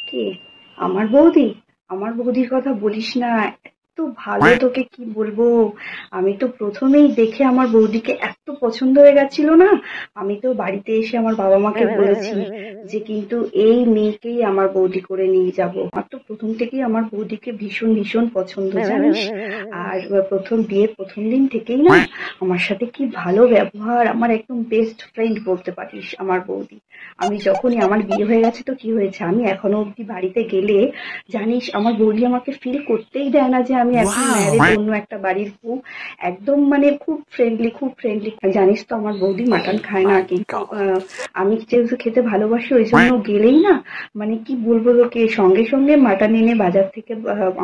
কে? আমার বৌদি? আমার বৌদির কথা বলিস না। এত ভালো, তোকে কি বলবো। আমি তো প্রথমেই দেখে আমার বৌদিকে এত পছন্দ হয়ে গেছিল না। আমি তো বাড়িতে এসে আমার বাবা মাকে বলেছি যে কিন্তু এই মেয়েকেই আমার বৌদি করে নিয়ে যাব। আমার তো প্রথম থেকেই আমার বৌদিকে ভীষণ ভীষণ পছন্দ, জানিস। আর প্রথম বিয়ের প্রথম দিন থেকেই না আমার সাথে কি ভালো ব্যবহার, আমার একদম বেস্ট ফ্রেন্ড বলতে পারিস আমার বৌদি। আমি যখনই আমার বিয়ে হয়ে গেছে তো কি হয়েছে, আমি এখনো অব্দি বাড়িতে গেলে জানিস আমার বৌদি আমাকে ফিল করতেই দেয় না যে আমি এখন ম্যারেড অন্য একটা বাড়ির বউ। একদম মানে খুব ফ্রেন্ডলি, খুব ফ্রেন্ডলি। জানিস তো আমার বৌদি মাটন খায় না, কিন্তু আমি যেহেতু খেতে ভালোবাসি ওই জন্য গেলেই না মানে কি বলবো তোকে, সঙ্গে সঙ্গে মাটন এনে বাজার থেকে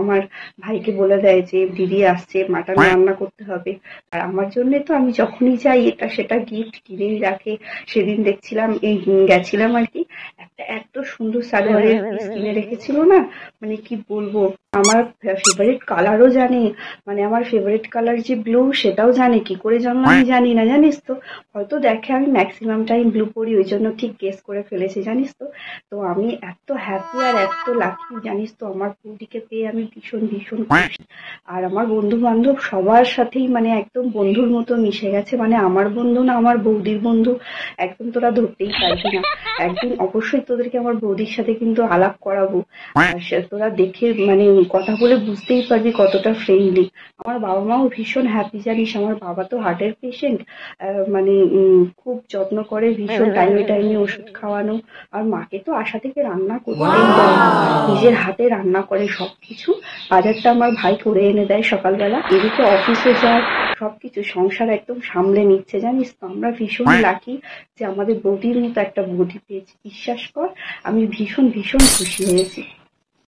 আমার ভাইকে বলে দেয় যে দিদি আসছে, মাটন রান্না করতে হবে। আর আমার জন্য তো আমি যখনই যাই এটা সেটা গিফট কিনেই রাখে। সেদিন দেখছিলাম, এই গেছিলাম আর কি, একটা এত সুন্দর সালোয়ারের পিস কিনে রেখেছিল না, মানে কি বলবো। আমার ফেভারিট কালারও জানে, মানে আমার ফেভারিট কালার যে ব্লু সেটাও জানে। কি করে জানলো আমি জানি না, জানিস তো। হয়তো দেখে আমি ম্যাক্সিমাম টাইম ব্লু পরি ওই জন্য ঠিক গেস করে ফেলেছে, জানিস তো। তো আমি এত হ্যাপি আর এত লাকি, জানিস তো, আমার বৌদিকে পেয়ে আমি ভীষণ ভীষণ খুশি। আর আমার বন্ধু বান্ধব সবার সাথেই মানে একদম বন্ধুর মতো মিশে গেছে, মানে আমার বন্ধু না আমার বৌদির বন্ধু, একদম তোরা ধরতেই পারবি না। একদিন অবশ্যই তোদেরকে আমার বৌদির সাথে কিন্তু আলাপ করাবো। আর তোরা দেখে মানে কথা বলে বুঝতেই পারবি কতটা ফ্রেন্ডলি। আমার বাবা মাও ভীষণ হ্যাপি, জানিস। আমার বাবা তো হার্টের পেশেন্ট, মানে খুব যত্ন করে ভীষণ, টাইমে টাইমে ওষুধ খাওয়ানো। আর মাকে তো আশা থেকে রান্না করতেই দেয় না, নিজের হাতে রান্না করে সবকিছু। বাজারটা আমার ভাই করে এনে দেয় সকালবেলা, এদিকে অফিসে যায়, সবকিছু সংসার একদম সামলে নিচ্ছে, জানিস তো। আমরা ভীষণ লাকি যে আমাদের বৌদির মতো একটা বৌদি পেয়েছি, বিশ্বাস কর। আমি ভীষণ ভীষণ খুশি হয়েছি।